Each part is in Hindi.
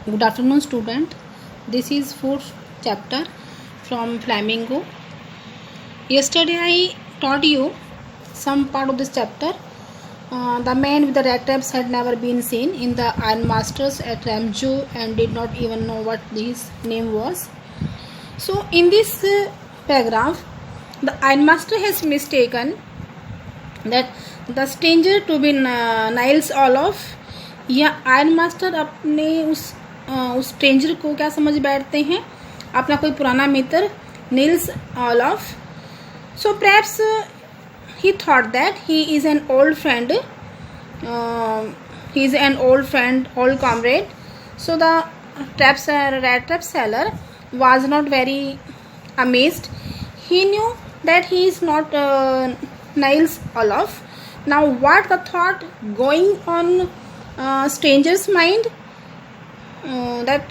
Good afternoon, student. This is fourth chapter from Flamingo. Yesterday I taught you some part of this chapter. The man with the red tabs had never been seen in the ironmasters at Ramjo and did not even know what his name was. So in this paragraph, the ironmaster has mistaken that the stranger to be Niles Olaf. या आयरन मास्टर अपने उस स्ट्रेंजर को क्या समझ बैठते हैं, अपना कोई पुराना मित्र Nils Olav. So perhaps he thought that he is an old friend, old comrade. So the rat trap seller was not very amazed. He knew that he is not Niles Olaf. Now what the thought going on stranger's mind, that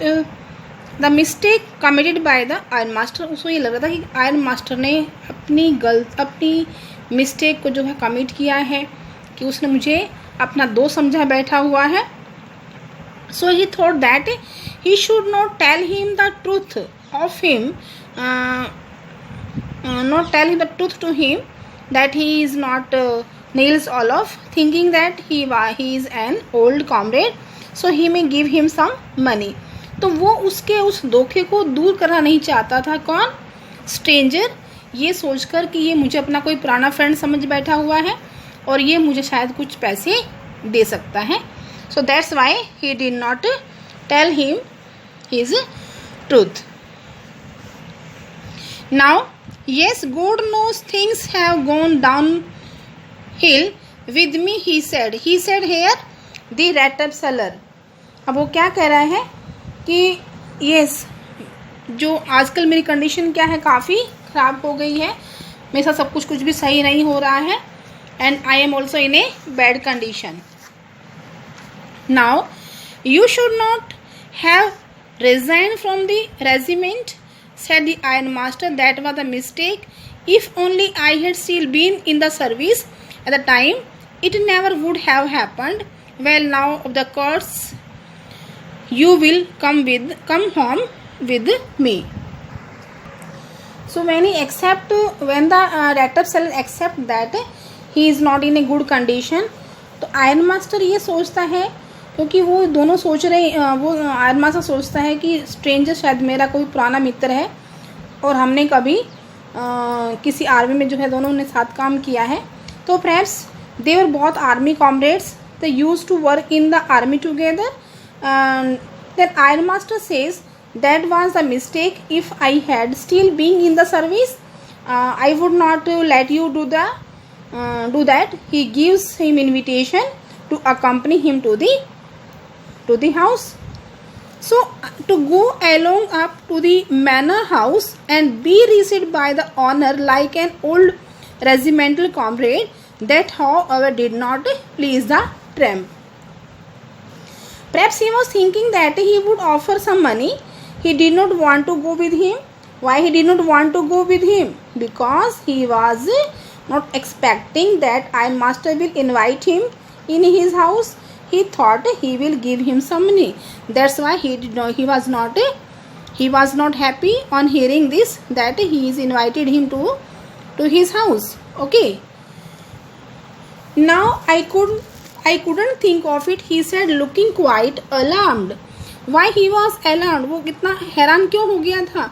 the mistake committed by the iron master. उसको ये लग रहा था कि आयरन मास्टर ने अपनी मिस्टेक को जो है कमिट किया है, कि उसने मुझे अपना दोस्त समझा बैठा हुआ है. So he thought that he should not tell him the truth of him, not tell him the truth to him that he is not Niles Olaf, thinking that he is an old comrade, so he may give him some money. तो वो उसके उस धोखे को दूर करना नहीं चाहता था. कौन? स्ट्रेंजर. ये सोचकर कि ये मुझे अपना कोई पुराना फ्रेंड समझ बैठा हुआ है और ये मुझे शायद कुछ पैसे दे सकता है. So that's why he did not tell him his truth. Now yes, God knows things have gone downhill with me, he said here the rat trap seller. अब वो क्या कह रहा है कि yes, जो आजकल मेरी कंडीशन क्या है, काफ़ी ख़राब हो गई है, मेरे साथ सब कुछ भी सही नहीं हो रहा है, and I am also in a bad condition. Now you should not have resigned from the regiment, said the iron master. That was a mistake. If only I had still been in the service at the time, it never would have happened. Well, now of the course you will come home with me. So when the rat trap seller accept that he is not in a good condition, तो आयरन मास्टर ये सोचता है, क्योंकि वो दोनों सोच रहे, वो आयरन मास्टर सोचता है कि स्ट्रेंजर शायद मेरा कोई पुराना मित्र है और हमने कभी किसी आर्मी में जो है दोनों ने साथ काम किया है. तो perhaps they were both army comrades, they used to work in the army together. Then iron master says that was the mistake. If I had still being in the service, I would not let you do that. He gives him invitation to accompany him to the house. So to go along up to the manor house and be received by the owner like an old regimental comrade, that however did not please the tramp. Perhaps he was thinking that he would offer some money. He did not want to go with him. Why he did not want to go with him? Because he was not expecting that iron master will invite him in his house. He thought he will give him some money. That's why he was not happy on hearing this, that he is invited him to his house. Okay, now I couldn't think of it, he said, looking quite alarmed. Why he was alarmed? वो कितना हैरान क्यों हो गया था?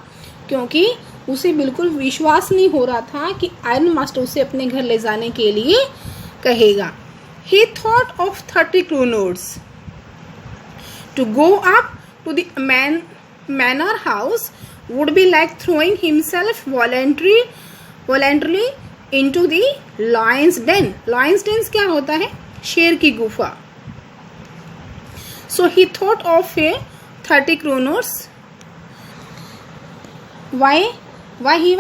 क्योंकि उसे बिल्कुल विश्वास नहीं हो रहा था कि आयरन मास्टर उसे अपने घर ले जाने के लिए कहेगा. He thought of 30 kroner to go up to the manor house would be like throwing himself voluntarily into the lion's den. Lion's den क्या होता है? शेर की गुफा. So he thought of a 30 kroner. Why he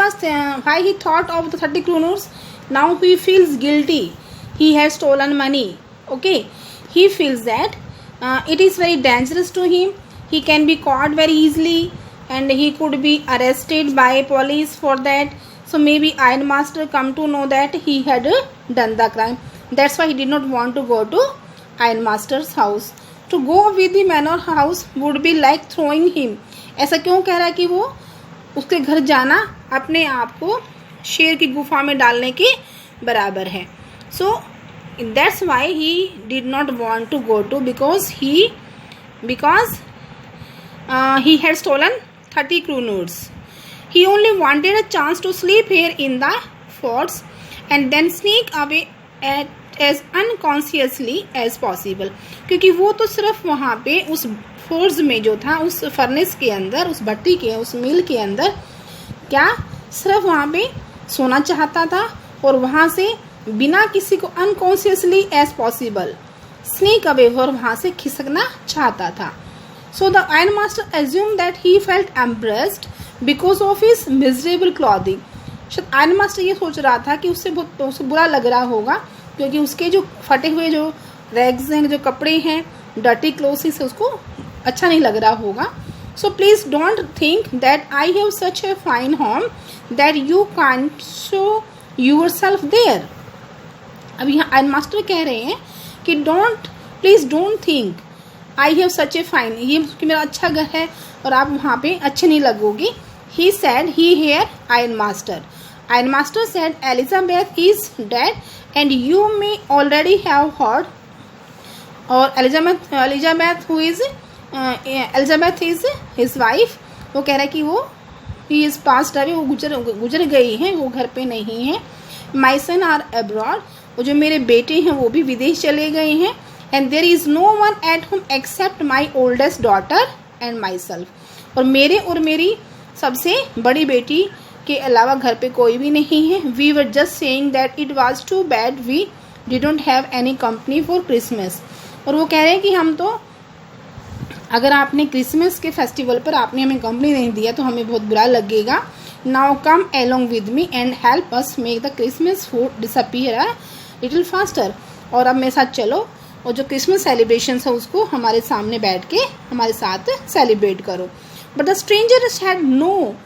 thought of the 30 kroner? Now he feels guilty. He has stolen money. Okay, he feels that it is very dangerous to him. He can be caught very easily and he could be arrested by police for that. So maybe iron master come to know that he had done the crime. That's why he did not want to go to iron master's house. To go with the manor house would be like throwing him. ऐसा क्यों कह रहा है कि वो उसके घर जाना अपने आप को शेर की गुफा में डालने के बराबर है। So that's why he did not want to go to because he had stolen 30 krooners. He only wanted a chance to sleep here in the forts and then sneak away as unconsciously as possible. क्योंकि वो तो सिर्फ वहाँ पे उस फोर्स में जो था, उस फर्नेस के अंदर, उस भट्टी के, उस मिल के अंदर क्या सिर्फ वहाँ पे सोना चाहता था और वहाँ से बिना किसी को unconsciously as possible sneak away और वहाँ से खिसकना चाहता था। So the ironmaster assumed that he felt embarrassed because of his miserable clothing. शायद ironmaster ये सोच रहा था कि उससे बुरा लग रहा होगा क्योंकि उसके जो फटे हुए जो रैग्स हैं, जो कपड़े हैं, डर्टी क्लोथ्स से उसको अच्छा नहीं लग रहा होगा। So please don't think that I have such a fine home that you can't show yourself there. अब यहाँ ironmaster कह रहे हैं कि please don't think I have such a fine, ये कि मेरा अच्छा घर है और आप वहाँ पे अच्छे नहीं लगोगे। He said he here ironmaster. Ironmaster said Elizabeth is dead and you may already have heard. और Elizabeth who is Elizabeth is his wife. वो कह रहा है कि वो he is passed away, वो गुजर गई हैं, वो घर पे नहीं है। My son are abroad. वो जो मेरे बेटे हैं वो भी विदेश चले गए हैं। And there is no one at home except my oldest daughter and myself. और मेरे और मेरी सबसे बड़ी बेटी के अलावा घर पे कोई भी नहीं है। We were just saying that it was too bad we didn't have any company for Christmas. और वो कह रहे हैं कि हम तो अगर आपने क्रिसमस के फेस्टिवल पर आपने हमें कंपनी नहीं दिया तो हमें बहुत बुरा लगेगा। Now come along with me and help us make the Christmas food disappear a little faster. और अब मेरे साथ चलो और जो क्रिसमस सेलिब्रेशन है उसको हमारे सामने बैठ के हमारे साथ सेलिब्रेट करो। But the stranger had no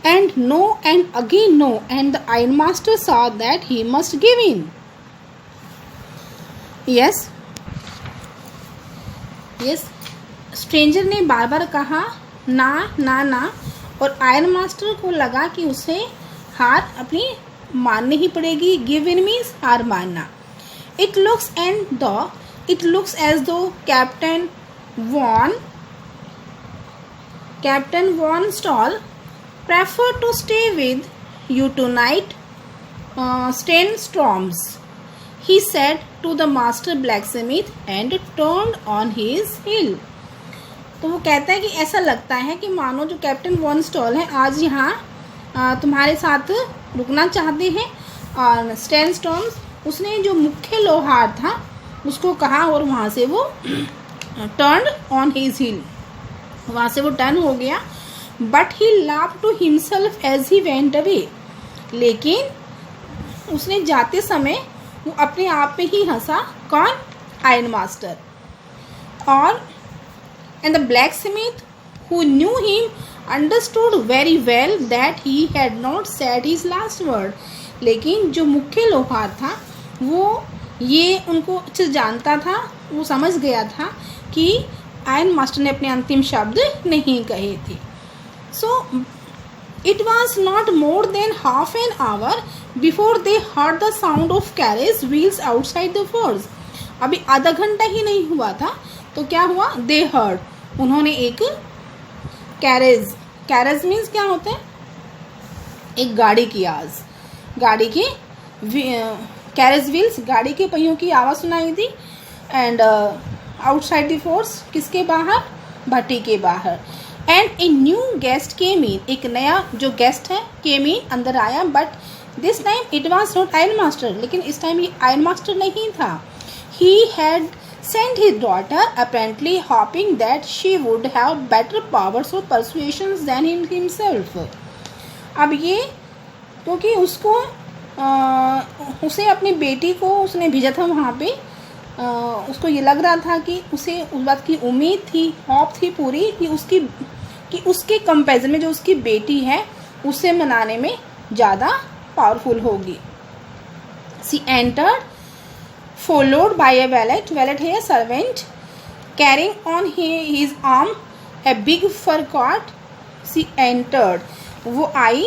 and again no and the ironmaster saw that he must give in. Yes stranger ने बार बार कहा ना ना ना और ironmaster को लगा कि उसे हार अपनी माननी ही पड़ेगी। गिव इन मीन्स हार मानना। It looks as though Captain Von Stall preferred to stay with you tonight, Stenstorms, he said to the master blacksmith and turned on his heel. तो वो कहता है कि ऐसा लगता है कि मानो जो कैप्टन वॉन स्टॉल है आज यहाँ तुम्हारे साथ रुकना चाहते हैं। और स्टेनस्टॉर्म्स उसने जो मुख्य लोहार था उसको कहा और वहाँ से वो टर्न ऑन हिज हिल, वहाँ से वो टर्न हो गया। But he laugh to himself as he went away, लेकिन उसने जाते समय वो अपने आप पे ही हंसा। कौन? ironmaster. और and the blacksmith who knew him understood very well that he had not said his last word. लेकिन जो मुख्य लोहार था वो ये उनको अच्छे से जानता था, वो समझ गया था कि ironmaster ने अपने अंतिम शब्द नहीं कहे थे। So it was not more than half an hour before they heard the sound of carriage wheels outside the forge. अभी आधा घंटा ही नहीं हुआ था तो क्या हुआ? They heard, उन्होंने एक कैरेज मीन्स क्या होता है? एक गाड़ी की आवाज़, गाड़ी की कैरेज व्हील्स, गाड़ी के पहियों की आवाज़ सुनाई दी। एंड आउटसाइड द फोर्स, किसके बाहर? भट्टी के बाहर। एंड ए न्यू गेस्ट केम इन, एक नया जो गेस्ट है केम इन, अंदर आया। But this time it was not ironmaster, लेकिन इस टाइम ये ironmaster नहीं था। He had sent his daughter, apparently hoping that she would have better powers of persuasion than himself. अब ये क्योंकि उसको उसे अपनी बेटी को उसने भेजा था वहाँ पे, उसको ये लग रहा था कि उसे उस बात की उम्मीद थी, हॉप थी पूरी कि उसके कंपेरिजन में जो उसकी बेटी है उसे मनाने में ज़्यादा पावरफुल होगी। She entered followed by a valet है servant, Carrying on his arm a big fur coat, she entered. वो आई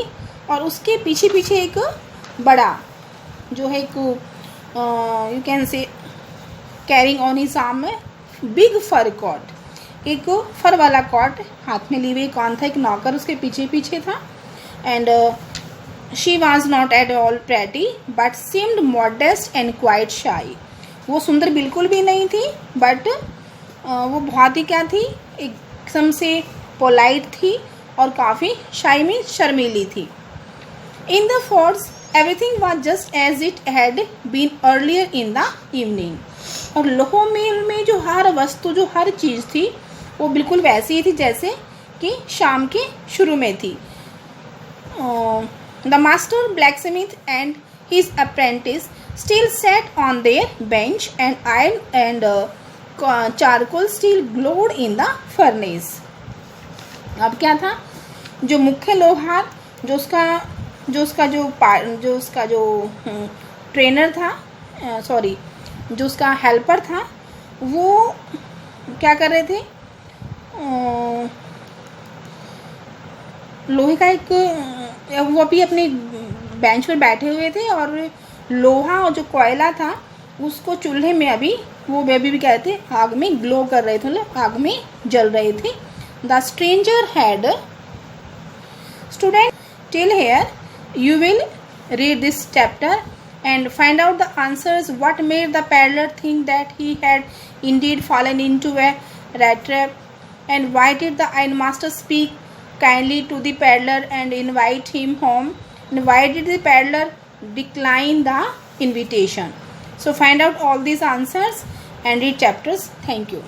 और उसके पीछे पीछे एक बड़ा जो है एक you can say carrying on his arm में बिग फर कॉट, एक फर वाला कॉट हाथ में लिए हुए कौन था, एक नौकर उसके पीछे पीछे था. And she was not at all pretty but seemed modest and quite शाई. वो सुंदर बिल्कुल भी नहीं थी बट वो बहुत ही क्या थी, एकदम से पोलाइट थी और काफ़ी शाई में शर्मीली थी. In the forts everything was just as it had been earlier in the evening. और लोहो महल में जो हर वस्तु, जो हर चीज़ थी वो बिल्कुल वैसी ही थी जैसे कि शाम के शुरू में थी. The master blacksmith and his apprentice still set on their bench and iron and charcoal still glowed in the furnace. अब क्या था, जो मुख्य लोहार, जो उसका जो ट्रेनर था, सॉरी जो उसका हेल्पर था, वो क्या कर रहे थे, लोहे का एक, वो अभी अपने बेंच पर बैठे हुए थे और लोहा और जो कोयला था उसको चूल्हे में अभी वो बेबी भी क्या थे, आग में ग्लो कर रहे थे, मतलब आग में जल रहे थे. The stranger had student till here you will read this chapter and find out the answers what made the peddler think that he had indeed fallen into a rat trap, and why did the ironmaster speak kindly to the peddler and invite him home, and why did the peddler decline the invitation. So find out all these answers and read chapters. Thank you.